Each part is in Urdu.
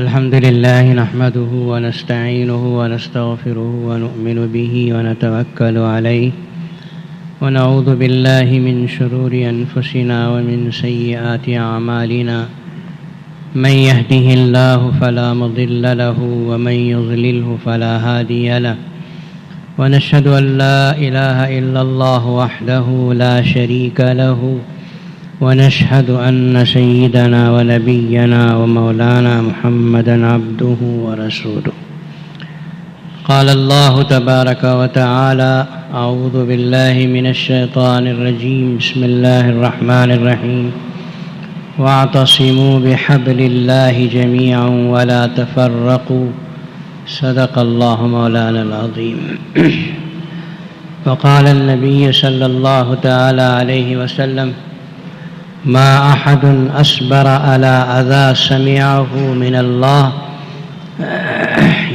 الحمد لله نحمده ونستعينه ونستغفره ونؤمن به ونتوكل عليه ونعوذ بالله من شرور أنفسنا ومن سيئات أعمالنا من يهده الله فلا مضل له ومن يضلله فلا هادي له ونشهد أن لا إله إلا الله وحده لا شريك له ونشهد أن سيدنا ونبينا ومولانا محمدا عبده ورسوله. قال الله تبارك وتعالى: أعوذ بالله من الشيطان الرجيم. بسم الله الرحمن الرحيم. واعتصموا بحبل الله جميعا ولا تفرقوا. صدق الله مولانا العظيم. وقال النبي صلى الله تعالى عليه وسلم: ما أحد أصبر على أذى سمعه من الله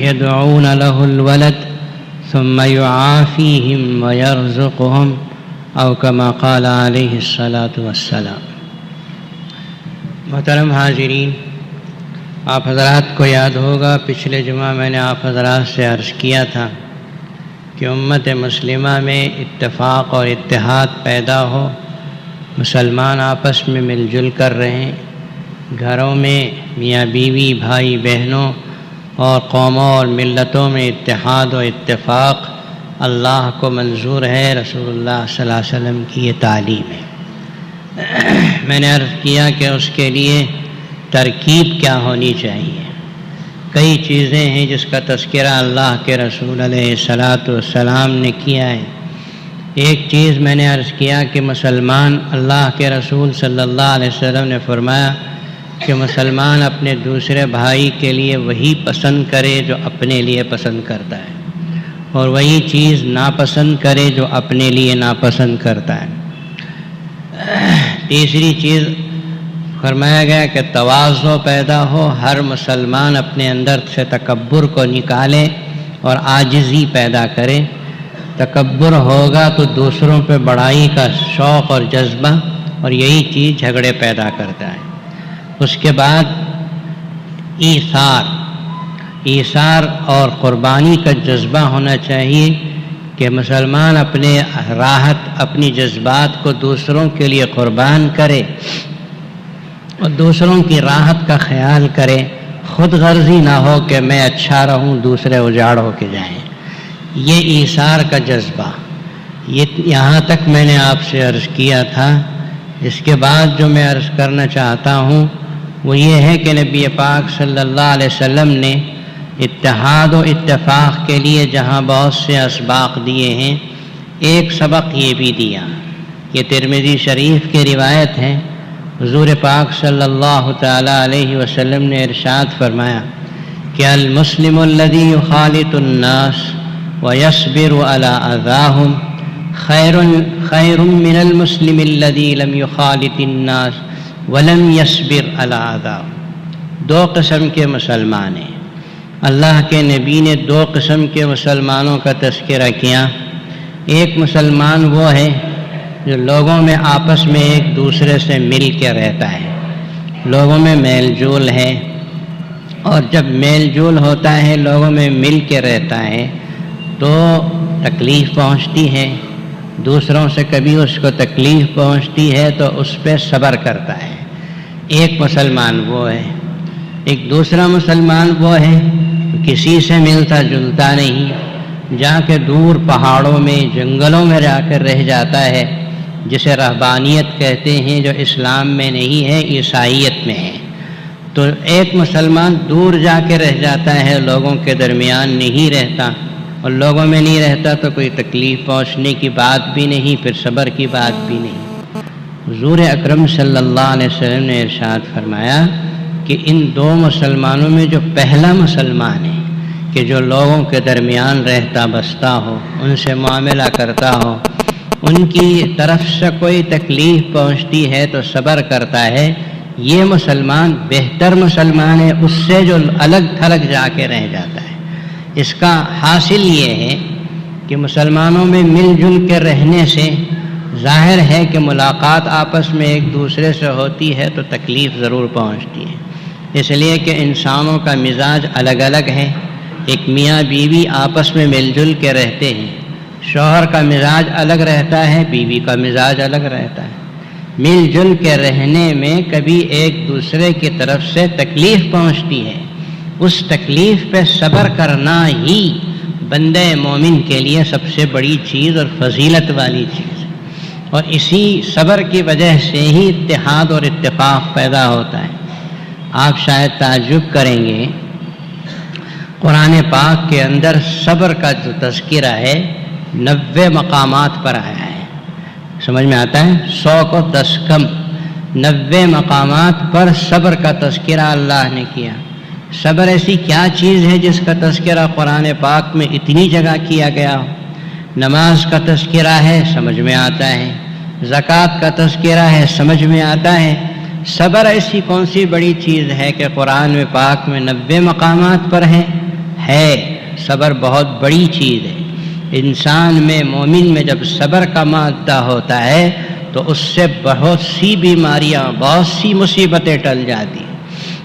يدعون له الولد ثم يعافيهم ويرزقهم أو كما قال عليه الصلاة والسلام. محترم حاضرین، آپ حضرات کو یاد ہوگا پچھلے جمعہ میں نے آپ حضرات سے عرض کیا تھا کہ امت مسلمہ میں اتفاق اور اتحاد پیدا ہو، مسلمان آپس میں مل جل کر رہیں، گھروں میں میاں بیوی، بھائی بہنوں اور قوموں اور ملتوں میں اتحاد و اتفاق اللہ کو منظور ہے، رسول اللہ صلی اللہ علیہ وسلم کی یہ تعلیم ہے۔ میں نے عرض کیا کہ اس کے لیے ترکیب کیا ہونی چاہیے۔ کئی چیزیں ہیں جس کا تذکرہ اللہ کے رسول علیہ السلام نے کیا ہے۔ ایک چیز میں نے عرض کیا کہ مسلمان، اللہ کے رسول صلی اللہ علیہ وسلم نے فرمایا کہ مسلمان اپنے دوسرے بھائی کے لیے وہی پسند کرے جو اپنے لیے پسند کرتا ہے، اور وہی چیز ناپسند کرے جو اپنے لیے ناپسند کرتا ہے۔ تیسری چیز فرمایا گیا کہ تواضع پیدا ہو، ہر مسلمان اپنے اندر سے تکبر کو نکالے اور عاجزی پیدا کرے۔ تکبر ہوگا تو دوسروں پہ بڑائی کا شوق اور جذبہ، اور یہی چیز جھگڑے پیدا کرتا ہے۔ اس کے بعد ایثار اور قربانی کا جذبہ ہونا چاہیے کہ مسلمان اپنے راحت، اپنی جذبات کو دوسروں کے لیے قربان کرے اور دوسروں کی راحت کا خیال کرے، خود غرضی نہ ہو کہ میں اچھا رہوں دوسرے اجاڑ ہو کے جائیں۔ یہ ایثار کا جذبہ، یہاں تک میں نے آپ سے عرض کیا تھا۔ اس کے بعد جو میں عرض کرنا چاہتا ہوں وہ یہ ہے کہ نبی پاک صلی اللہ علیہ وسلم نے اتحاد و اتفاق کے لیے جہاں بہت سے اسباق دیے ہیں، ایک سبق یہ بھی دیا۔ یہ ترمذی شریف کی روایت ہے، حضور پاک صلی اللہ تعالی علیہ وسلم نے ارشاد فرمایا کہ المسلم الذی یخالط الناس وَيَصْبِرُ عَلَىٰ أَذَاهُمْ خَيْرٌ مِّنَ الْمُسْلِمِ الَّذِي لَمْ يُخَالِطِ النَّاسَ وَلَمْ يَصْبِرْ عَلَىٰ أَذَاهُمْ۔ دو قسم کے مسلمان ہیں۔ اللہ کے نبی نے دو قسم کے مسلمانوں کا تذکرہ کیا۔ ایک مسلمان وہ ہے جو لوگوں میں آپس میں ایک دوسرے سے مل کے رہتا ہے، لوگوں میں میل جول ہے، اور جب میل جول ہوتا ہے، لوگوں میں مل کے رہتا ہے تو تکلیف پہنچتی ہے، دوسروں سے کبھی اس کو تکلیف پہنچتی ہے تو اس پہ صبر کرتا ہے۔ ایک مسلمان وہ ہے۔ ایک دوسرا مسلمان وہ ہے کسی سے ملتا جلتا نہیں، جا کے دور پہاڑوں میں، جنگلوں میں جا کر رہ جاتا ہے، جسے رہبانیت کہتے ہیں، جو اسلام میں نہیں ہے، عیسائیت میں ہے۔ تو ایک مسلمان دور جا کے رہ جاتا ہے، لوگوں کے درمیان نہیں رہتا، اور لوگوں میں نہیں رہتا تو کوئی تکلیف پہنچنے کی بات بھی نہیں، پھر صبر کی بات بھی نہیں۔ حضور اکرم صلی اللہ علیہ وسلم نے ارشاد فرمایا کہ ان دو مسلمانوں میں جو پہلا مسلمان ہے کہ جو لوگوں کے درمیان رہتا بستا ہو، ان سے معاملہ کرتا ہو، ان کی طرف سے کوئی تکلیف پہنچتی ہے تو صبر کرتا ہے، یہ مسلمان بہتر مسلمان ہے اس سے جو الگ تھلگ جا کے رہ جاتا ہے۔ اس کا حاصل یہ ہے کہ مسلمانوں میں مل جل کے رہنے سے ظاہر ہے کہ ملاقات آپس میں ایک دوسرے سے ہوتی ہے تو تکلیف ضرور پہنچتی ہے، اس لیے کہ انسانوں کا مزاج الگ الگ ہے۔ ایک میاں بیوی آپس میں مل جل کے رہتے ہیں، شوہر کا مزاج الگ رہتا ہے، بیوی کا مزاج الگ رہتا ہے۔ مل جل کے رہنے میں کبھی ایک دوسرے کی طرف سے تکلیف پہنچتی ہے، اس تکلیف پہ صبر کرنا ہی بندے مومن کے لیے سب سے بڑی چیز اور فضیلت والی چیز ہے، اور اسی صبر کی وجہ سے ہی اتحاد اور اتفاق پیدا ہوتا ہے۔ آپ شاید تعجب کریں گے، قرآن پاک کے اندر صبر کا جو تذکرہ ہے 90 مقامات پر آیا ہے۔ سمجھ میں آتا ہے؟ 100 کو 10 کم، 90 مقامات پر صبر کا تذکرہ اللہ نے کیا۔ صبر ایسی کیا چیز ہے جس کا تذکرہ قرآن پاک میں اتنی جگہ کیا گیا ہو؟ نماز کا تذکرہ ہے، سمجھ میں آتا ہے۔ زکوٰۃ کا تذکرہ ہے، سمجھ میں آتا ہے۔ صبر ایسی کون سی بڑی چیز ہے کہ قرآن میں پاک میں 90 مقامات پر ہے؟ صبر بہت بڑی چیز ہے۔ انسان میں، مومن میں جب صبر کا مادہ ہوتا ہے تو اس سے بہت سی بیماریاں، بہت سی مصیبتیں ٹل جاتی ہیں۔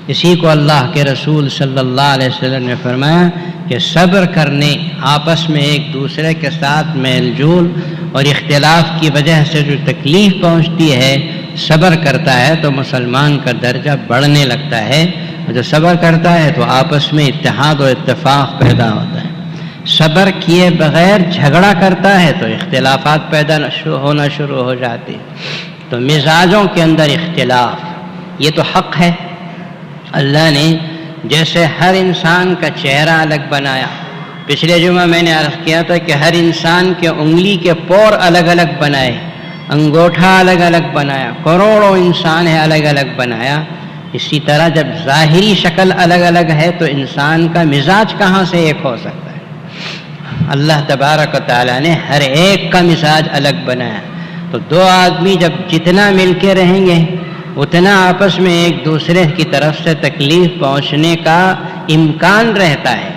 اسی کو اللہ کے رسول صلی اللہ علیہ وسلم نے فرمایا کہ صبر کرنے، آپس میں ایک دوسرے کے ساتھ میل جول اور اختلاف کی وجہ سے جو تکلیف پہنچتی ہے، صبر کرتا ہے تو مسلمان کا درجہ بڑھنے لگتا ہے، اور جو صبر کرتا ہے تو آپس میں اتحاد و اتفاق پیدا ہوتا ہے۔ صبر کیے بغیر جھگڑا کرتا ہے تو اختلافات پیدا ہونا شروع ہو جاتے ہیں۔ تو مزاجوں کے اندر اختلاف یہ تو حق ہے۔ اللہ نے جیسے ہر انسان کا چہرہ الگ بنایا، پچھلے جمعہ میں نے عرض کیا تھا کہ ہر انسان کے انگلی کے پور الگ الگ بنائے، انگوٹھا الگ الگ بنایا، کروڑوں انسان ہے الگ الگ بنایا۔ اسی طرح جب ظاہری شکل الگ الگ ہے تو انسان کا مزاج کہاں سے ایک ہو سکتا ہے؟ اللہ تبارک و تعالیٰ نے ہر ایک کا مزاج الگ بنایا۔ تو دو آدمی جب جتنا مل کے رہیں گے اتنا آپس میں ایک دوسرے کی طرف سے تکلیف پہنچنے کا امکان رہتا ہے،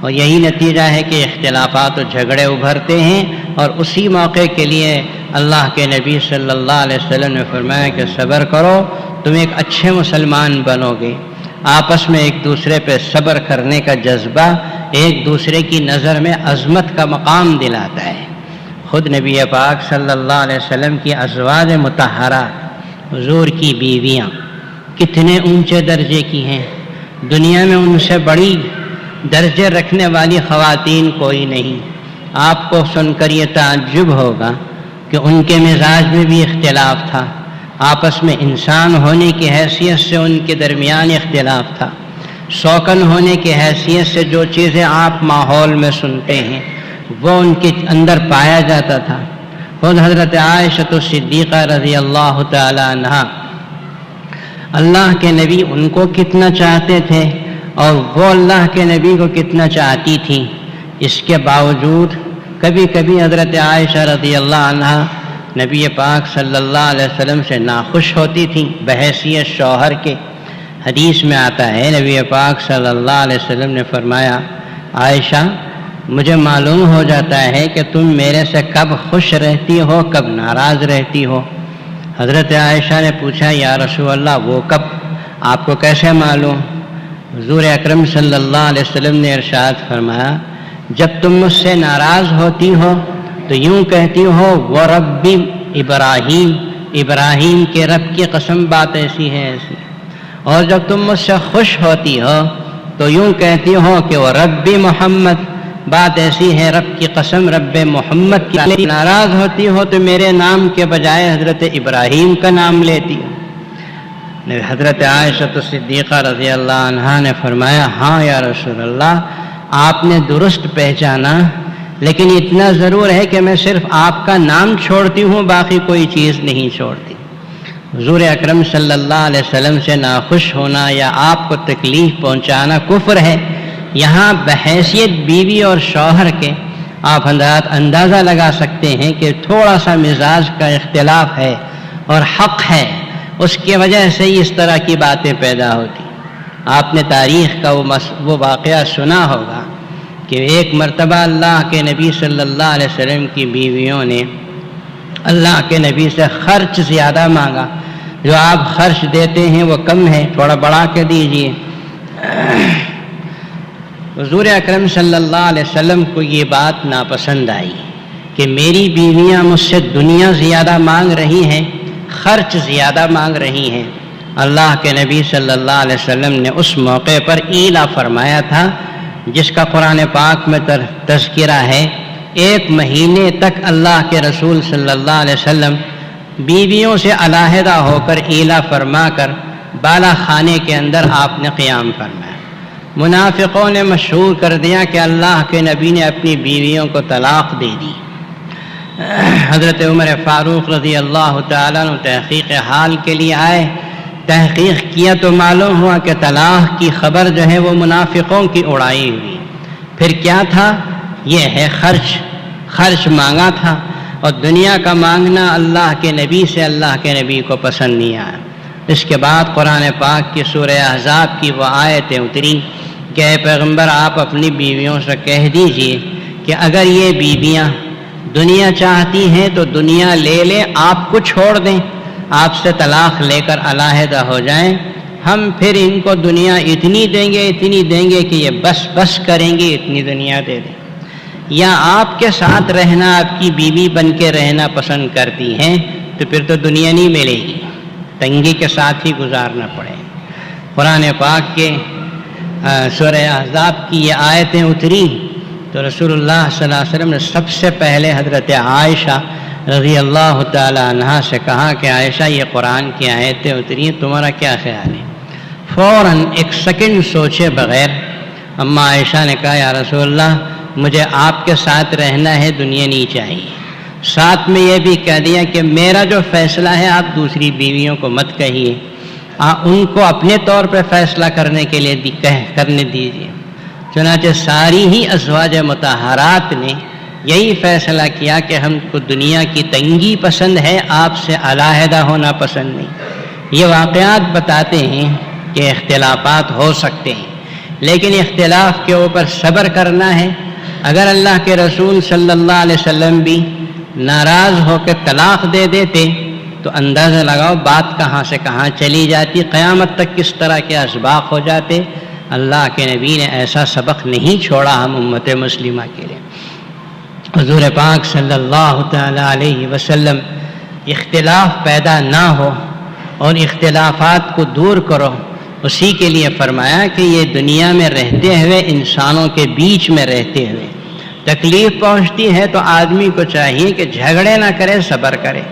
اور یہی نتیجہ ہے کہ اختلافات و جھگڑے ابھرتے ہیں۔ اور اسی موقع کے لیے اللہ کے نبی صلی اللہ علیہ وسلم نے فرمایا کہ صبر کرو، تم ایک اچھے مسلمان بنو گے۔ آپس میں ایک دوسرے پہ صبر کرنے کا جذبہ ایک دوسرے کی نظر میں عظمت کا مقام دلاتا ہے۔ خود نبی پاک صلی اللہ علیہ وسلم کی ازواج مطہرات، حضور کی بیویاں کتنے اونچے درجے کی ہیں، دنیا میں ان سے بڑی درجے رکھنے والی خواتین کوئی نہیں۔ آپ کو سن کر یہ تعجب ہوگا کہ ان کے مزاج میں بھی اختلاف تھا، آپس میں انسان ہونے کی حیثیت سے ان کے درمیان اختلاف تھا، شوکن ہونے کی حیثیت سے جو چیزیں آپ ماحول میں سنتے ہیں وہ ان کے اندر پایا جاتا تھا۔ خود حضرت عائشہ صدیقہ رضی اللہ تعالی عنہا، اللہ کے نبی ان کو کتنا چاہتے تھے اور وہ اللہ کے نبی کو کتنا چاہتی تھیں، اس کے باوجود کبھی کبھی حضرت عائشہ رضی اللہ عنہا نبی پاک صلی اللہ علیہ وسلم سے ناخوش ہوتی تھیں بحیثیت شوہر کے۔ حدیث میں آتا ہے نبی پاک صلی اللہ علیہ وسلم نے فرمایا، عائشہ مجھے معلوم ہو جاتا ہے کہ تم میرے سے کب خوش رہتی ہو کب ناراض رہتی ہو۔ حضرت عائشہ نے پوچھا، یا رسول اللہ وہ کب، آپ کو کیسے معلوم؟ حضور اکرم صلی اللہ علیہ وسلم نے ارشاد فرمایا، جب تم مجھ سے ناراض ہوتی ہو تو یوں کہتی ہو وہ ربی ابراہیم، ابراہیم کے رب کی قسم بات ایسی ہے ایسی، اور جب تم مجھ سے خوش ہوتی ہو تو یوں کہتی ہو کہ وہ ربی محمد، بات ایسی ہے رب کی قسم رب محمد کی۔ ناراض ہوتی ہو تو میرے نام کے بجائے حضرت ابراہیم کا نام لیتی ہو۔ حضرت عائشہ صدیقہ رضی اللہ عنہا نے فرمایا، ہاں یا رسول اللہ، آپ نے درست پہچانا، لیکن اتنا ضرور ہے کہ میں صرف آپ کا نام چھوڑتی ہوں، باقی کوئی چیز نہیں چھوڑتی۔ حضور اکرم صلی اللہ علیہ وسلم سے ناخوش ہونا یا آپ کو تکلیف پہنچانا کفر ہے، یہاں بحیثیت بیوی اور شوہر کے آپ حضرات اندازہ لگا سکتے ہیں کہ تھوڑا سا مزاج کا اختلاف ہے اور حق ہے، اس کی وجہ سے ہی اس طرح کی باتیں پیدا ہوتی۔ آپ نے تاریخ کا وہ واقعہ سنا ہوگا کہ ایک مرتبہ اللہ کے نبی صلی اللہ علیہ وسلم کی بیویوں نے اللہ کے نبی سے خرچ زیادہ مانگا، جو آپ خرچ دیتے ہیں وہ کم ہے، تھوڑا بڑھا کے دیجئے۔ حضور اکرم صلی اللہ علیہ وسلم کو یہ بات ناپسند آئی کہ میری بیویاں مجھ سے دنیا زیادہ مانگ رہی ہیں، خرچ زیادہ مانگ رہی ہیں۔ اللہ کے نبی صلی اللہ علیہ وسلم نے اس موقع پر ایلا فرمایا تھا جس کا قرآن پاک میں تذکرہ ہے۔ 1 مہینے تک اللہ کے رسول صلی اللہ علیہ وسلم بیویوں سے علیحدہ ہو کر ایلا فرما کر بالا خانے کے اندر آپ نے قیام فرمایا۔ منافقوں نے مشہور کر دیا کہ اللہ کے نبی نے اپنی بیویوں کو طلاق دے دی۔ حضرت عمر فاروق رضی اللہ تعالیٰ عنہ تحقیق حال کے لیے آئے، تحقیق کیا تو معلوم ہوا کہ طلاق کی خبر جو ہے وہ منافقوں کی اڑائی ہوئی۔ پھر کیا تھا؟ یہ ہے خرچ مانگا تھا، اور دنیا کا مانگنا اللہ کے نبی سے اللہ کے نبی کو پسند نہیں آیا۔ اس کے بعد قرآن پاک کی سورہ احزاب کی وہ آیتیں اتری کہ اے پیغمبر آپ اپنی بیویوں سے کہہ دیجئے کہ اگر یہ بیویاں دنیا چاہتی ہیں تو دنیا لے لیں، آپ کو چھوڑ دیں، آپ سے طلاق لے کر علیحدہ ہو جائیں، ہم پھر ان کو دنیا اتنی دیں گے کہ یہ بس کریں گے، اتنی دنیا دے دیں۔ یا آپ کے ساتھ رہنا، آپ کی بیوی بن کے رہنا پسند کرتی ہیں تو پھر تو دنیا نہیں ملے گی، تنگی کے ساتھ ہی گزارنا پڑے۔ قرآن پاک کے سورہ احزاب کی یہ آیتیں اتری تو رسول اللہ صلی اللہ علیہ وسلم نے سب سے پہلے حضرت عائشہ رضی اللہ تعالی عنہا سے کہا کہ عائشہ یہ قرآن کی آیتیں اتری ہیں، تمہارا کیا خیال ہے؟ فوراً 1 سیکنڈ سوچے بغیر اما عائشہ نے کہا یا رسول اللہ مجھے آپ کے ساتھ رہنا ہے، دنیا نہیں چاہیے۔ ساتھ میں یہ بھی کہہ دیا کہ میرا جو فیصلہ ہے آپ دوسری بیویوں کو مت کہیے، ان کو اپنے طور پہ فیصلہ کرنے کے لیے کرنے دیجیے۔ چنانچہ ساری ہی ازواج مطہرات نے یہی فیصلہ کیا کہ ہم کو دنیا کی تنگی پسند ہے، آپ سے علیحدہ ہونا پسند نہیں۔ یہ واقعات بتاتے ہیں کہ اختلافات ہو سکتے ہیں، لیکن اختلاف کے اوپر صبر کرنا ہے۔ اگر اللہ کے رسول صلی اللہ علیہ وسلم بھی ناراض ہو کے طلاق دے دیتے تو اندازہ لگاؤ بات کہاں سے کہاں چلی جاتی، قیامت تک کس طرح کے اسباق ہو جاتے۔ اللہ کے نبی نے ایسا سبق نہیں چھوڑا ہم امت مسلمہ کے لیے۔ حضور پاک صلی اللہ تعالی علیہ وسلم اختلاف پیدا نہ ہو اور اختلافات کو دور کرو، اسی کے لیے فرمایا کہ یہ دنیا میں رہتے ہوئے انسانوں کے بیچ میں رہتے ہوئے تکلیف پہنچتی ہے تو آدمی کو چاہیے کہ جھگڑے نہ کرے، صبر کرے۔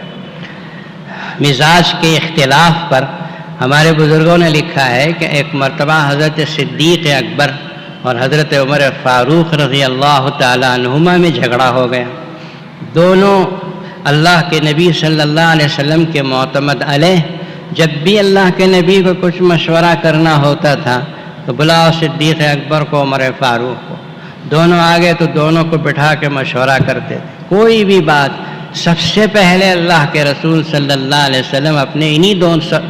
مزاج کے اختلاف پر ہمارے بزرگوں نے لکھا ہے کہ ایک مرتبہ حضرت صدیق اکبر اور حضرت عمر فاروق رضی اللہ تعالی عنہما میں جھگڑا ہو گیا۔ دونوں اللہ کے نبی صلی اللہ علیہ وسلم کے معتمد علیہ، جب بھی اللہ کے نبی کو کچھ مشورہ کرنا ہوتا تھا تو بلاؤ صدیق اکبر کو، عمر فاروق کو، دونوں آگے تو دونوں کو بٹھا کے مشورہ کرتے تھے۔ کوئی بھی بات سب سے پہلے اللہ کے رسول صلی اللہ علیہ وسلم اپنے انہی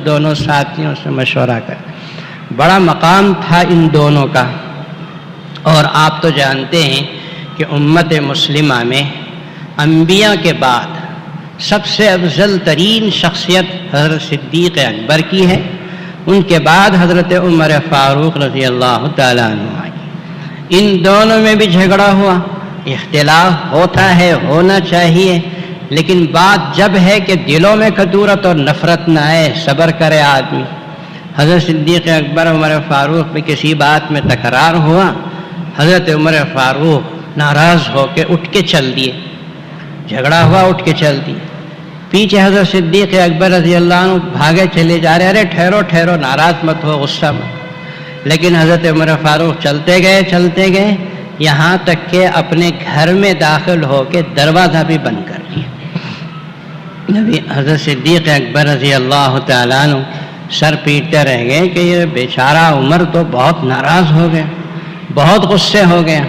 دونوں ساتھیوں سے مشورہ کرتے۔ بڑا مقام تھا ان دونوں کا۔ اور آپ تو جانتے ہیں کہ امت مسلمہ میں انبیاء کے بعد سب سے افضل ترین شخصیت حضرت صدیق اکبر کی ہے، ان کے بعد حضرت عمر فاروق رضی اللہ تعالیٰ عنہ کی۔ ان دونوں میں بھی جھگڑا ہوا، اختلاف ہوتا ہے، ہونا چاہیے، لیکن بات جب ہے کہ دلوں میں کدورت اور نفرت نہ آئے، صبر کرے آدمی۔ حضرت صدیق اکبر عمر فاروق میں کسی بات میں تکرار ہوا، حضرت عمر فاروق ناراض ہو کے اٹھ کے چل دیے، جھگڑا ہوا اٹھ کے چل دیے۔ پیچھے حضرت صدیق اکبر رضی اللہ عنہ بھاگے چلے جا رہے، ارے ٹھہرو ناراض مت ہو، غصہ مت۔ لیکن حضرت عمر فاروق چلتے گئے یہاں تک کہ اپنے گھر میں داخل ہو کے دروازہ بھی بند کر لیا۔ نبی حضرت صدیق اکبر رضی اللہ تعالیٰ عنہ سر پیٹتے رہ گئے کہ یہ بیچارہ عمر تو بہت ناراض ہو گیا، بہت غصے ہو گیا۔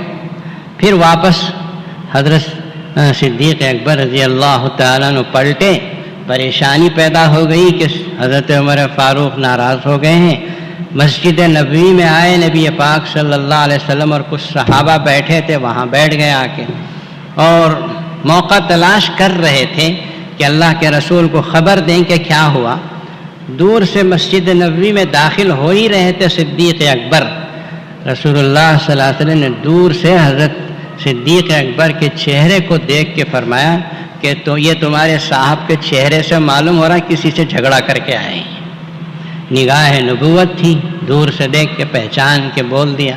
پھر واپس حضرت صدیق اکبر رضی اللہ تعالیٰ عنہ پلٹے، پریشانی پیدا ہو گئی کہ حضرت عمر فاروق ناراض ہو گئے ہیں۔ مسجد نبوی میں آئے نبی پاک صلی اللہ علیہ وسلم اور کچھ صحابہ بیٹھے تھے، وہاں بیٹھ گئے آ کے، اور موقع تلاش کر رہے تھے کہ اللہ کے رسول کو خبر دیں کہ کیا ہوا۔ دور سے مسجد نبوی میں داخل ہو ہی رہے تھے صدیق اکبر، رسول اللہ صلی اللہ علیہ وسلم نے دور سے حضرت صدیق اکبر کے چہرے کو دیکھ کے فرمایا کہ تو یہ تمہارے صاحب کے چہرے سے معلوم ہو رہا کسی سے جھگڑا کر کے آئے ہیں۔ نگاہ نبوت تھی، دور سے دیکھ کے پہچان کے بول دیا۔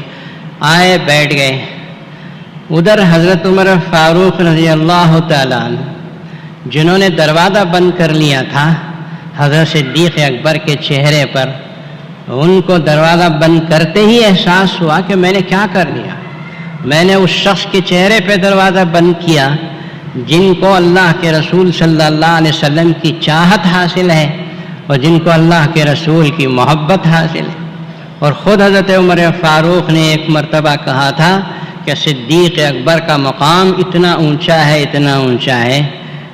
آئے بیٹھ گئے۔ ادھر حضرت عمر فاروق رضی اللہ تعالیٰ عنہ جنہوں نے دروازہ بند کر لیا تھا حضرت صدیق اکبر کے چہرے پر، ان کو دروازہ بند کرتے ہی احساس ہوا کہ میں نے کیا کر لیا، میں نے اس شخص کے چہرے پہ دروازہ بند کیا جن کو اللہ کے رسول صلی اللہ علیہ وسلم کی چاہت حاصل ہے اور جن کو اللہ کے رسول کی محبت حاصل ہے۔ اور خود حضرت عمر فاروق نے ایک مرتبہ کہا تھا کہ صدیق اکبر کا مقام اتنا اونچا ہے، اتنا اونچا ہے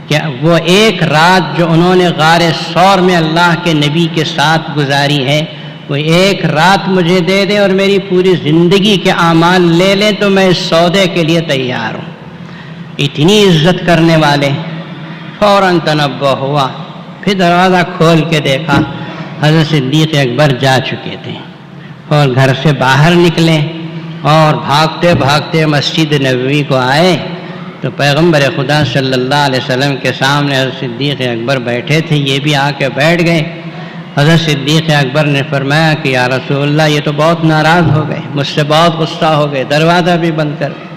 کہ وہ ایک رات جو انہوں نے غار ثور میں اللہ کے نبی کے ساتھ گزاری ہے، وہ ایک رات مجھے دے دیں اور میری پوری زندگی کے اعمال لے لیں تو میں اس سودے کے لیے تیار ہوں۔ اتنی عزت کرنے والے۔ فوراً تنبہ ہوا، پھر دروازہ کھول کے دیکھا حضرت صدیق اکبر جا چکے تھے، اور گھر سے باہر نکلے اور بھاگتے بھاگتے مسجد نبوی کو آئے تو پیغمبر خدا صلی اللہ علیہ وسلم کے سامنے حضرت صدیق اکبر بیٹھے تھے، یہ بھی آ کے بیٹھ گئے۔ حضرت صدیق اکبر نے فرمایا کہ یا رسول اللہ یہ تو بہت ناراض ہو گئے، مجھ سے بہت غصہ ہو گئے، دروازہ بھی بند کر گئے۔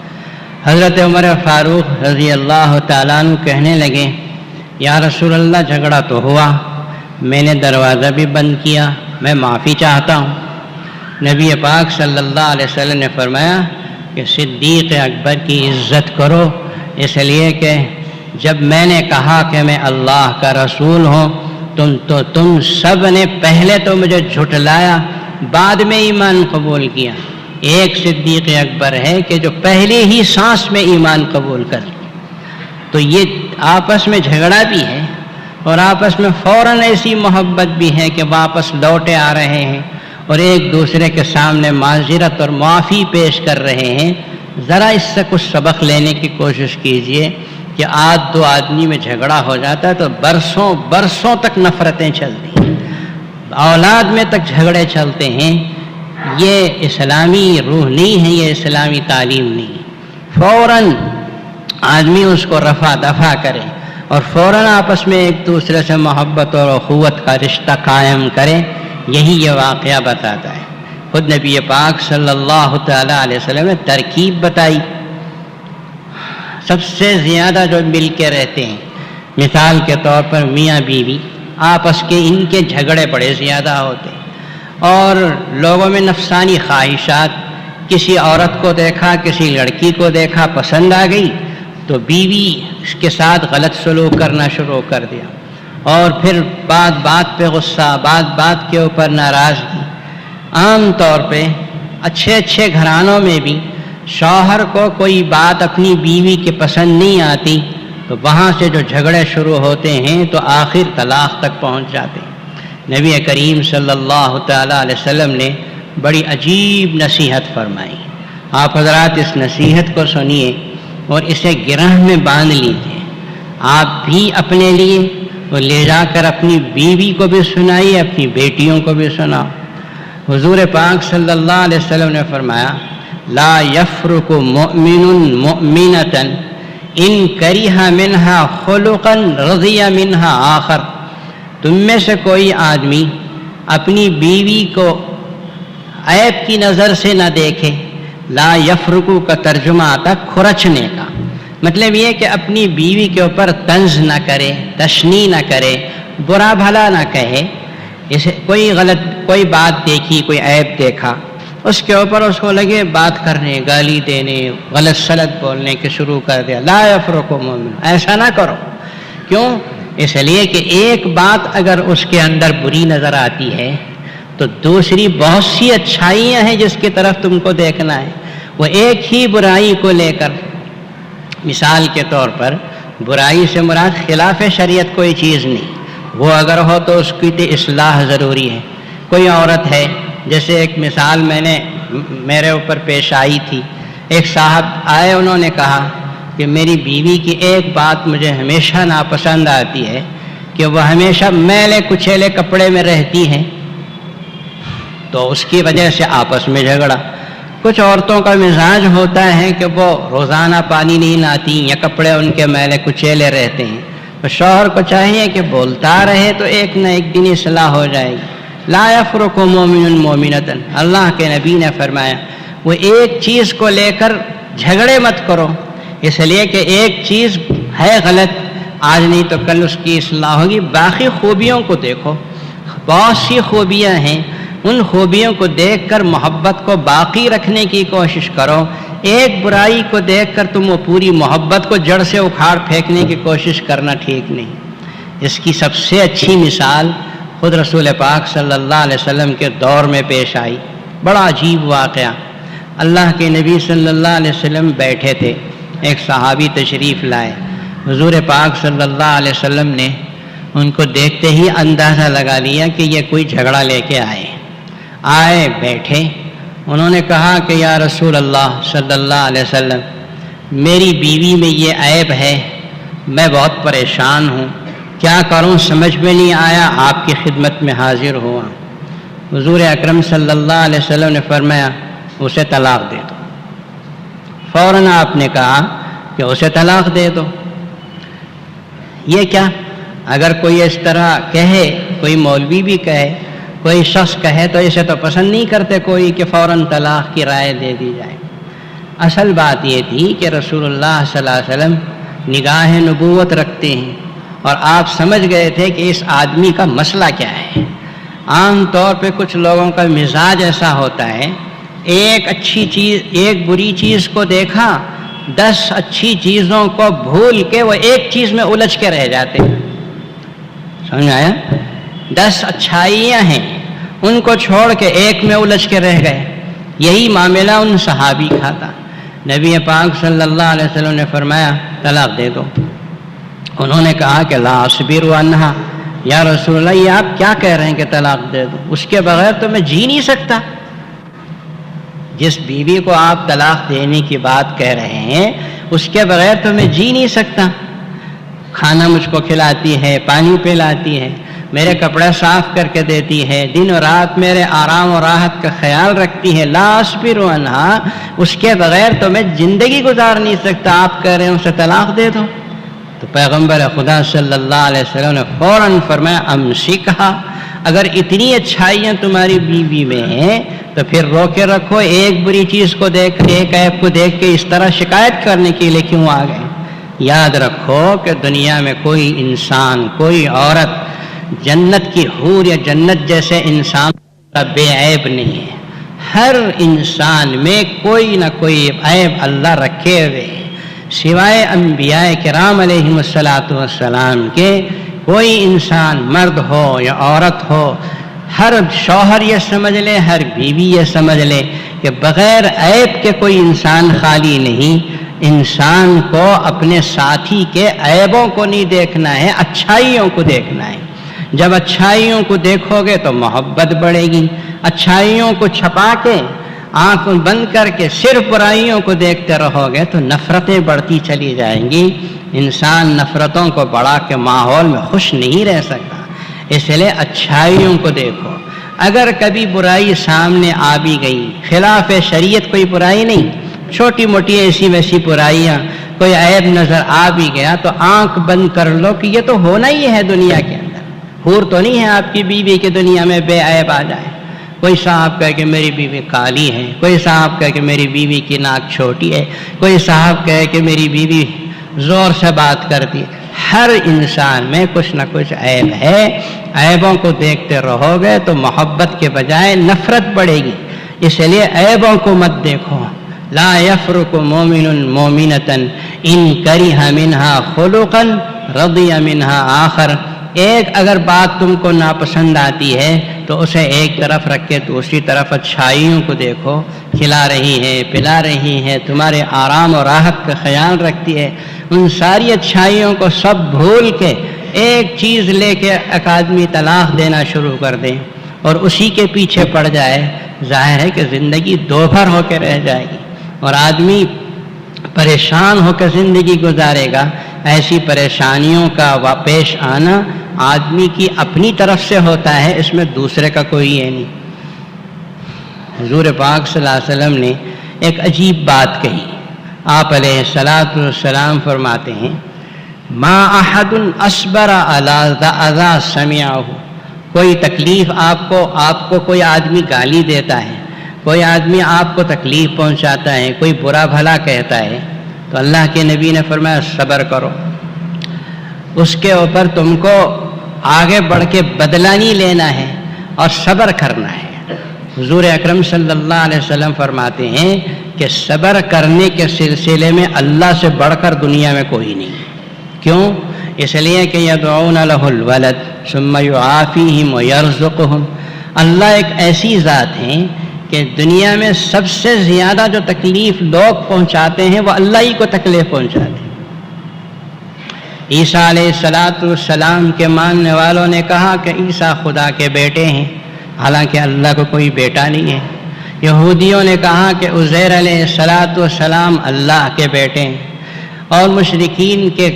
حضرت عمر فاروق رضی اللہ تعالیٰ عنہ کہنے لگے یا رسول اللہ جھگڑا تو ہوا، میں نے دروازہ بھی بند کیا، میں معافی چاہتا ہوں۔ نبی پاک صلی اللہ علیہ وسلم نے فرمایا کہ صدیق اکبر کی عزت کرو، اس لیے کہ جب میں نے کہا کہ میں اللہ کا رسول ہوں تم سب نے پہلے تو مجھے جھٹلایا، بعد میں ایمان قبول کیا۔ ایک صدیق اکبر ہے کہ جو پہلے ہی سانس میں ایمان قبول کر لیا۔ تو یہ آپس میں جھگڑا بھی ہے اور آپس میں فوراً ایسی محبت بھی ہے کہ واپس لوٹے آ رہے ہیں اور ایک دوسرے کے سامنے معذرت اور معافی پیش کر رہے ہیں۔ ذرا اس سے کچھ سبق لینے کی کوشش کیجئے کہ آج دو آدمی میں جھگڑا ہو جاتا ہے تو برسوں برسوں تک نفرتیں چلتی ہیں، اولاد میں تک جھگڑے چلتے ہیں۔ یہ اسلامی روح نہیں ہے، یہ اسلامی تعلیم نہیں ہے۔ فوراً آدمی اس کو رفع دفع کرے اور فوراً آپس میں ایک دوسرے سے محبت اور اخوت کا رشتہ قائم کرے، یہی یہ واقعہ بتاتا ہے۔ خود نبی پاک صلی اللہ تعالیٰ علیہ وسلم نے ترکیب بتائی، سب سے زیادہ جو مل کے رہتے ہیں، مثال کے طور پر میاں بیوی، آپس کے ان کے جھگڑے بڑے زیادہ ہوتے ہیں، اور لوگوں میں نفسانی خواہشات، کسی عورت کو دیکھا، کسی لڑکی کو دیکھا، پسند آ گئی تو بیوی اس کے ساتھ غلط سلوک کرنا شروع کر دیا، اور پھر بات بات پہ غصہ، بات بات کے اوپر ناراضگی۔ عام طور پہ اچھے اچھے گھرانوں میں بھی شوہر کو کوئی بات اپنی بیوی کے پسند نہیں آتی تو وہاں سے جو جھگڑے شروع ہوتے ہیں تو آخر طلاق تک پہنچ جاتے ہیں۔ نبی کریم صلی اللہ تعالیٰ علیہ وسلم نے بڑی عجیب نصیحت فرمائی، آپ حضرات اس نصیحت کو سنیے اور اسے گرہ میں باندھ لیجیے، آپ بھی اپنے لیے اور لے جا کر اپنی بیوی کو بھی سنائیے، اپنی بیٹیوں کو بھی سناؤ۔ حضور پاک صلی اللہ علیہ وسلم نے فرمایا لا یفرق مؤمن مؤمنۃ ان کرہ منہا خلقا رضی منہا آخر، تم میں سے کوئی آدمی اپنی بیوی کو عیب کی نظر سے نہ دیکھے۔ لا یفرقو کا ترجمہ آتا کھرچنے کا، مطلب یہ کہ اپنی بیوی کے اوپر طنز نہ کرے، تشنیع نہ کرے، برا بھلا نہ کہے۔ اسے کوئی بات دیکھی، کوئی عیب دیکھا، اس کے اوپر اس کو لگے بات کرنے، گالی دینے، غلط سلط بولنے کے شروع کر دیا۔ لا یفرق مومن، ایسا نہ کرو۔ کیوں اس لیے کہ ایک بات اگر اس کے اندر بری نظر آتی ہے تو دوسری بہت سی اچھائیاں ہیں جس کی طرف تم کو دیکھنا ہے. وہ ایک ہی برائی کو لے کر، مثال کے طور پر برائی سے مراد خلاف شریعت کوئی چیز نہیں، وہ اگر ہو تو اس کی اصلاح ضروری ہے. کوئی عورت ہے، جیسے ایک مثال میرے اوپر پیش آئی تھی. ایک صاحب آئے، انہوں نے کہا کہ میری بیوی کی ایک بات مجھے ہمیشہ ناپسند آتی ہے کہ وہ ہمیشہ میلے کچیلے کپڑے میں رہتی ہیں. تو اس کی وجہ سے آپس میں جھگڑا. کچھ عورتوں کا مزاج ہوتا ہے کہ وہ روزانہ پانی نہیں لاتی یا کپڑے ان کے میلے کچیلے رہتے ہیں، تو شوہر کو چاہیے کہ بولتا رہے تو ایک نہ ایک دن اصلاح ہو جائے گی. لا یفرق مومن مومنۃ، اللہ کے نبی نے فرمایا وہ ایک چیز کو لے کر جھگڑے مت کرو، اس لیے کہ ایک چیز ہے غلط، آج نہیں تو کل اس کی اصلاح ہوگی. باقی خوبیوں کو دیکھو، بہت سی خوبیاں ہیں، ان خوبیوں کو دیکھ کر محبت کو باقی رکھنے کی کوشش کرو. ایک برائی کو دیکھ کر تم وہ پوری محبت کو جڑ سے اکھاڑ پھینکنے کی کوشش کرنا ٹھیک نہیں. اس کی سب سے اچھی مثال خود رسول پاک صلی اللہ علیہ وسلم کے دور میں پیش آئی. بڑا عجیب واقعہ. اللہ کے نبی صلی اللہ علیہ وسلم بیٹھے تھے، ایک صحابی تشریف لائے. حضور پاک صلی اللہ علیہ وسلم نے ان کو دیکھتے ہی اندازہ لگا لیا کہ یہ کوئی جھگڑا لے کے آئے بیٹھے. انہوں نے کہا کہ یا رسول اللہ صلی اللہ علیہ وسلم، میری بیوی میں یہ عیب ہے، میں بہت پریشان ہوں، کیا کروں سمجھ میں نہیں آیا، آپ کی خدمت میں حاضر ہوا. حضور اکرم صلی اللہ علیہ وسلم نے فرمایا اسے طلاق دے دو. فوراً آپ نے کہا کہ اسے طلاق دے دو. یہ کیا؟ اگر کوئی اس طرح کہے، کوئی مولوی بھی کہے، کوئی شخص کہے تو اسے تو پسند نہیں کرتے کوئی کہ فوراً طلاق کی رائے دے دی جائے. اصل بات یہ تھی کہ رسول اللہ صلی اللہ علیہ وسلم نگاہ نبوت رکھتے ہیں اور آپ سمجھ گئے تھے کہ اس آدمی کا مسئلہ کیا ہے. عام طور پہ کچھ لوگوں کا مزاج ایسا ہوتا ہے، ایک اچھی چیز، ایک بری چیز کو دیکھا، 10 اچھی چیزوں کو بھول کے وہ ایک چیز میں الجھ کے رہ جاتے ہیں. سمجھ آیا؟ 10 اچھائیاں ہیں، ان کو چھوڑ کے ایک میں الجھ کے رہ گئے. یہی معاملہ ان صحابی کا تھا. نبی پاک صلی اللہ علیہ وسلم نے فرمایا طلاق دے دو. انہوں نے کہا کہ لا اصبر عنہا، یا رسول اللہ یہ آپ کیا کہہ رہے ہیں کہ طلاق دے دو؟ اس کے بغیر تو میں جی نہیں سکتا. جس بیوی کو آپ طلاق دینے کی بات کہہ رہے ہیں اس کے بغیر تو میں جی نہیں سکتا. کھانا مجھ کو کھلاتی ہے، پانی پلاتی ہے، میرے کپڑے صاف کر کے دیتی ہے، دن اور رات میرے آرام و راحت کا خیال رکھتی ہے. لا اصبر عنہا، اس کے بغیر تو میں زندگی گزار نہیں سکتا. آپ کہہ رہے ہیں اسے طلاق دے دو. تو پیغمبر خدا صلی اللہ علیہ وسلم نے فوراً فرمایا امسکھا، اگر اتنی اچھائیاں تمہاری بیوی میں ہیں تو پھر روکے رکھو. ایک بری چیز کو دیکھ، ایک عیب کو دیکھ کے اس طرح شکایت کرنے کے لیے کیوں آ گئے؟ یاد رکھو کہ دنیا میں کوئی انسان، کوئی عورت جنت کی حور یا جنت جیسے انسان کا بے عیب نہیں ہے. ہر انسان میں کوئی نہ کوئی عیب اللہ رکھے ہوئے ہیں. سوائے انبیاء کرام علیہم السلام کے کوئی انسان، مرد ہو یا عورت ہو، ہر شوہر یہ سمجھ لے، ہر بیوی یہ سمجھ لے کہ بغیر عیب کے کوئی انسان خالی نہیں. انسان کو اپنے ساتھی کے عیبوں کو نہیں دیکھنا ہے، اچھائیوں کو دیکھنا ہے. جب اچھائیوں کو دیکھو گے تو محبت بڑھے گی. اچھائیوں کو چھپا کے، آنکھ بند کر کے صرف برائیوں کو دیکھتے رہو گے تو نفرتیں بڑھتی چلی جائیں گی. انسان نفرتوں کو بڑھا کے ماحول میں خوش نہیں رہ سکتا. اس لیے اچھائیوں کو دیکھو. اگر کبھی برائی سامنے آ بھی گئی، خلاف شریعت کوئی برائی نہیں، چھوٹی موٹی ایسی ویسی برائیاں، کوئی عیب نظر آ بھی گیا تو آنکھ بند کر لو کہ یہ تو ہونا ہی ہے دنیا کے اندر. حور تو نہیں ہے آپ کی بیوی کہ دنیا میں بے عیب آ جائے. کوئی صاحب کہے کہ میری بیوی کالی ہے، کوئی صاحب کہے کہ میری بیوی کی ناک چھوٹی ہے، کوئی صاحب کہے کہ میری بیوی زور سے بات کرتی ہے. ہر انسان میں کچھ نہ کچھ عیب ہے. عیبوں کو دیکھتے رہو گے تو محبت کے بجائے نفرت بڑھے گی. اس لیے عیبوں کو مت دیکھو. لا یفرق مومن مومنۃ ان کرہ منہا خلقا رضی منہا آخر، ایک اگر بات تم کو ناپسند آتی ہے تو اسے ایک طرف رکھ کے دوسری طرف اچھائیوں کو دیکھو، کھلا رہی ہے، پلا رہی ہے، تمہارے آرام اور راحت کا خیال رکھتی ہے، ان ساری اچھائیوں کو سب بھول کے ایک چیز لے کے ایک آدمی طلاق دینا شروع کر دے اور اسی کے پیچھے پڑ جائے، ظاہر ہے کہ زندگی دوبھر ہو کے رہ جائے گی اور آدمی پریشان ہو کے زندگی گزارے گا۔ ایسی پریشانیوں کا پیش آنا آدمی کی اپنی طرف سے ہوتا ہے، اس میں دوسرے کا کوئی یہ نہیں۔ حضور پاک صلی اللہ علیہ وسلم نے ایک عجیب بات کہی۔ آپ علیہ الصلاۃ والسلام فرماتے ہیں ما احد اصبر علی اذی سمعہ، کوئی تکلیف آپ کو کوئی آدمی گالی دیتا ہے، کوئی آدمی آپ کو تکلیف پہنچاتا ہے، کوئی برا بھلا کہتا ہے تو اللہ کے نبی نے فرمایا صبر کرو، اس کے اوپر تم کو آگے بڑھ کے بدلہ نہیں لینا ہے اور صبر کرنا ہے۔ حضور اکرم صلی اللہ علیہ وسلم فرماتے ہیں کہ صبر کرنے کے سلسلے میں اللہ سے بڑھ کر دنیا میں کوئی نہیں۔ کیوں؟ اس لیے کہ یدعون لہ الولد ثم یعافیہم ویرزقہم، اللہ ایک ایسی ذات ہے کہ دنیا میں سب سے زیادہ جو تکلیف لوگ پہنچاتے ہیں وہ اللہ ہی کو تکلیف پہنچاتے ہیں۔ عیسیٰ علیہ السلام کے ماننے والوں نے کہا کہ عیسیٰ خدا کے بیٹے ہیں، حالانکہ اللہ کو کوئی بیٹا نہیں ہے۔ یہودیوں نے کہا کہ عزیر علیہ السلام اللہ کے بیٹے ہیں، اور مشرکین کے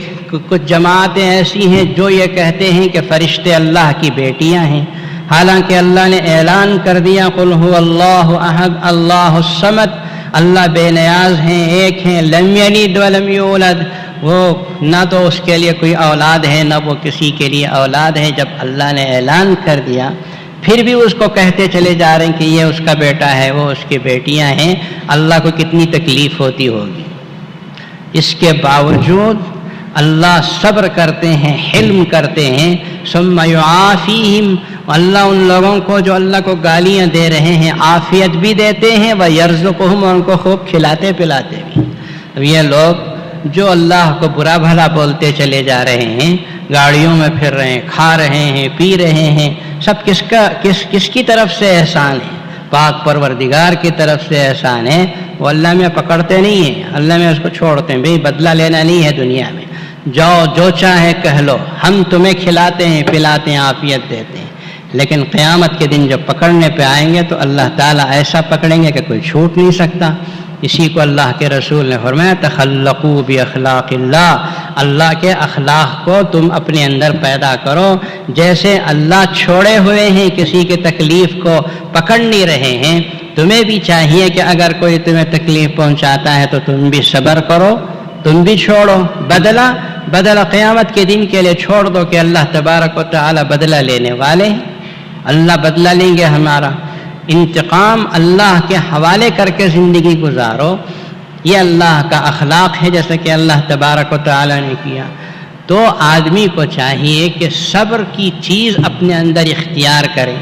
کچھ جماعتیں ایسی ہیں جو یہ کہتے ہیں کہ فرشتے اللہ کی بیٹیاں ہیں، حالانکہ اللہ نے اعلان کر دیا قل هو اللہ احد اللہ الصمد، اللہ بے نیاز ہیں، ایک ہیں، لم یلد ولم یولد، وہ نہ تو اس کے لیے کوئی اولاد ہے نہ وہ کسی کے لیے اولاد ہے۔ جب اللہ نے اعلان کر دیا پھر بھی اس کو کہتے چلے جا رہے ہیں کہ یہ اس کا بیٹا ہے، وہ اس کی بیٹیاں ہیں، اللہ کو کتنی تکلیف ہوتی ہوگی۔ اس کے باوجود اللہ صبر کرتے ہیں، حلم کرتے ہیں، ثم یعافیہم، اللہ ان لوگوں کو جو اللہ کو گالیاں دے رہے ہیں عافیت بھی دیتے ہیں، ویرزقہم، اور ان کو خوب کھلاتے پلاتے بھی۔ اب یہ لوگ جو اللہ کو برا بھلا بولتے چلے جا رہے ہیں، گاڑیوں میں پھر رہے ہیں، کھا رہے ہیں، پی رہے ہیں، سب کس کی طرف سے احسان ہے؟ پاک پروردگار کی طرف سے احسان ہے۔ وہ اللہ میں پکڑتے نہیں ہیں، اللہ میں اس کو چھوڑتے ہیں، بھئی بدلہ لینا نہیں ہے دنیا میں، جاؤ جو چاہے کہہ لو، ہم تمہیں کھلاتے ہیں پلاتے ہیں عافیت دیتے ہیں، لیکن قیامت کے دن جب پکڑنے پہ آئیں گے تو اللہ تعالیٰ ایسا پکڑیں گے کہ کوئی چھوٹ نہیں سکتا۔ اسی کو اللہ کے رسول نے فرمایا تخلقوا باخلاق اللہ، اللہ کے اخلاق کو تم اپنے اندر پیدا کرو، جیسے اللہ چھوڑے ہوئے ہیں کسی کی تکلیف کو پکڑ نہیں رہے ہیں، تمہیں بھی چاہیے کہ اگر کوئی تمہیں تکلیف پہنچاتا ہے تو تم بھی صبر کرو، تم بھی چھوڑو، بدلہ قیامت کے دن کے لیے چھوڑ دو کہ اللہ تبارک و تعالی بدلہ لینے والے ہیں، اللہ بدلہ لیں گے ہمارا۔ انتقام اللہ کے حوالے کر کے زندگی گزارو، یہ اللہ کا اخلاق ہے جیسا کہ اللہ تبارک و تعالی نے کیا۔ تو آدمی کو چاہیے کہ صبر کی چیز اپنے اندر اختیار کرے۔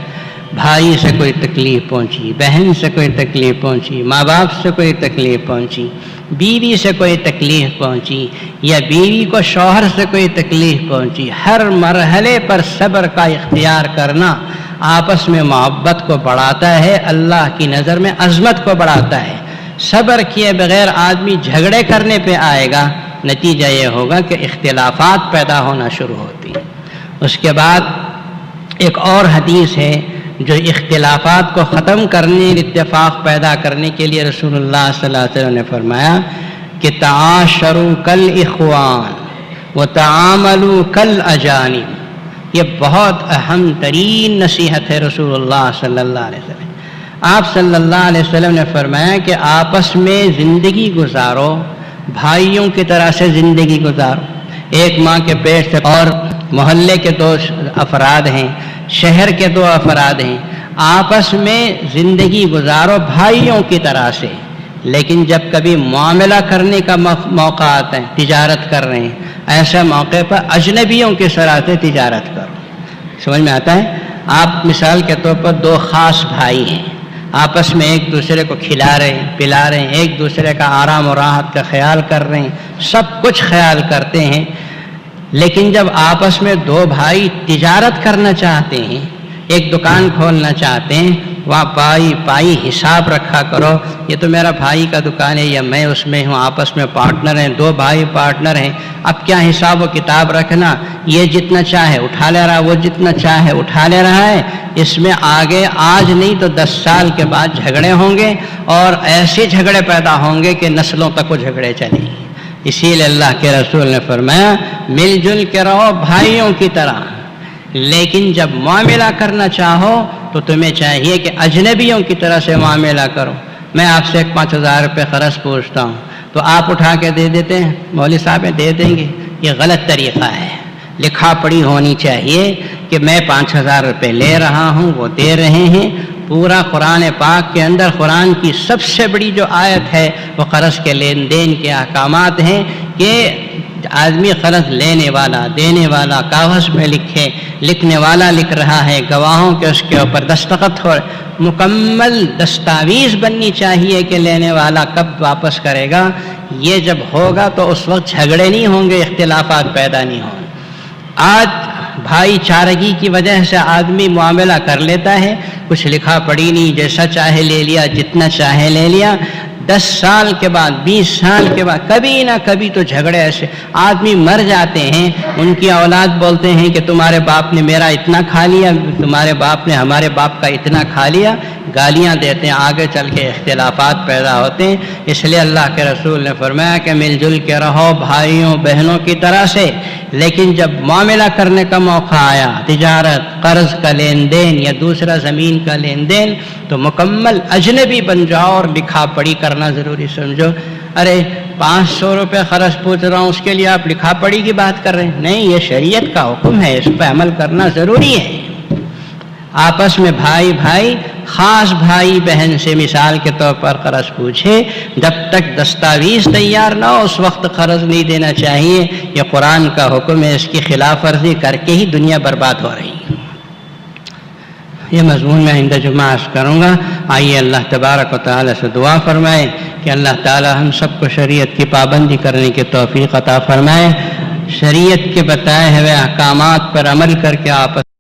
بھائی سے کوئی تکلیف پہنچی، بہن سے کوئی تکلیف پہنچی، ماں باپ سے کوئی تکلیف پہنچی، بیوی سے کوئی تکلیف پہنچی، یا بیوی کو شوہر سے کوئی تکلیف پہنچی، ہر مرحلے پر صبر کا اختیار کرنا آپس میں محبت کو بڑھاتا ہے، اللہ کی نظر میں عظمت کو بڑھاتا ہے۔ صبر کیے بغیر آدمی جھگڑے کرنے پہ آئے گا، نتیجہ یہ ہوگا کہ اختلافات پیدا ہونا شروع ہوتی ہیں۔ اس کے بعد ایک اور حدیث ہے جو اختلافات کو ختم کرنے، اتفاق پیدا کرنے کے لیے رسول اللہ صلی اللہ علیہ وسلم نے فرمایا کہ تعاشروا کالاخوان وتعاملوا کالاجانب۔ یہ بہت اہم ترین نصیحت ہے رسول اللہ صلی اللہ علیہ وسلم۔ آپ صلی اللہ علیہ وسلم نے فرمایا کہ آپس میں زندگی گزارو، بھائیوں کی طرح سے زندگی گزارو۔ ایک ماں کے پیٹ سے، اور محلے کے 2 افراد ہیں، شہر کے 2 افراد ہیں، آپس میں زندگی گزارو بھائیوں کی طرح سے۔ لیکن جب کبھی معاملہ کرنے کا موقع آتا ہے، تجارت کر رہے ہیں، ایسے موقع پر اجنبیوں کی طرح سے تجارت کرو۔ سمجھ میں آتا ہے؟ آپ مثال کے طور پر 2 خاص بھائی ہیں، آپس میں ایک دوسرے کو کھلا رہے ہیں، پلا رہے ہیں، ایک دوسرے کا آرام و راحت کا خیال کر رہے ہیں، سب کچھ خیال کرتے ہیں، لیکن جب آپس میں دو بھائی تجارت کرنا چاہتے ہیں، ایک دکان کھولنا چاہتے ہیں، وہاں پائی حساب رکھا کرو، یہ تو میرا بھائی کا دکان ہے یا میں اس میں ہوں، آپس میں پارٹنر ہیں، دو بھائی پارٹنر ہیں، اب کیا حساب و کتاب رکھنا، یہ جتنا چاہے اٹھا لے رہا، وہ جتنا چاہے اٹھا لے رہا ہے، اس میں آگے آج نہیں تو 10 سال کے بعد جھگڑے ہوں گے، اور ایسے جھگڑے پیدا ہوں گے کہ نسلوں تک وہ جھگڑے چلیں گے۔ اسی لیے اللہ کے رسول نے فرمایا مل جل کے رہو بھائیوں کی طرح، لیکن جب معاملہ کرنا چاہو تو تمہیں چاہیے کہ اجنبیوں کی طرح سے معاملہ کرو۔ میں آپ سے 5,000 روپے قرض پوچھتا ہوں تو آپ اٹھا کے دے دیتے ہیں، مولوی صاحب دے دیں گے، یہ غلط طریقہ ہے۔ لکھا پڑھی ہونی چاہیے کہ میں 5,000 روپے لے رہا ہوں، وہ دے رہے ہیں۔ پورا قرآن پاک کے اندر قرآن کی سب سے بڑی جو آیت ہے وہ قرض کے لین دین کے احکامات ہیں کہ آدمی قرض لینے والا دینے والا کاغذ میں لکھے، لکھنے والا لکھ رہا ہے، گواہوں کے اس کے اوپر دستخط ہو، مکمل دستاویز بننی چاہیے کہ لینے والا کب واپس کرے گا۔ یہ جب ہوگا تو اس وقت جھگڑے نہیں ہوں گے، اختلافات پیدا نہیں ہوں گے۔ آج بھائی چارگی کی وجہ سے آدمی معاملہ کر لیتا ہے، کچھ لکھا پڑھی نہیں، جیسا چاہے لے لیا، جتنا چاہے لے لیا۔ 10 سال کے بعد 20 سال کے بعد کبھی نہ کبھی تو جھگڑے ایسے آدمی مر جاتے ہیں، ان کی اولاد بولتے ہیں کہ تمہارے باپ نے میرا اتنا کھا لیا، تمہارے باپ نے ہمارے باپ کا اتنا کھا لیا، گالیاں دیتے ہیں، آگے چل کے اختلافات پیدا ہوتے ہیں۔ اس لیے اللہ کے رسول نے فرمایا کہ مل جل کے رہو بھائیوں بہنوں کی طرح سے، لیکن جب معاملہ کرنے کا موقع آیا، تجارت، قرض کا لین دین یا دوسرا زمین کا لین دین، تو مکمل اجنبی بن جاؤ اور لکھا پڑھی کرنا ضروری سمجھو۔ ارے 500 روپے قرض پوچھ رہا ہوں، اس کے لیے آپ لکھا پڑھی کی بات کر رہے ہیں؟ نہیں، یہ شریعت کا حکم ہے، اس پہ عمل کرنا ضروری ہے۔ آپس میں بھائی بھائی، خاص بھائی بہن سے مثال کے طور پر قرض پوچھے، جب تک دستاویز تیار نہ ہو اس وقت قرض نہیں دینا چاہیے۔ یہ قرآن کا حکم ہے، اس کی خلاف ورزی کر کے ہی دنیا برباد ہو رہی ہے۔ یہ مضمون میں آئندہ جمعہ عرض کروں گا۔ آئیے اللہ تبارک و تعالی سے دعا فرمائے کہ اللہ تعالی ہم سب کو شریعت کی پابندی کرنے کی توفیق عطا فرمائے، شریعت کے بتائے ہوئے احکامات پر عمل کر کے آپس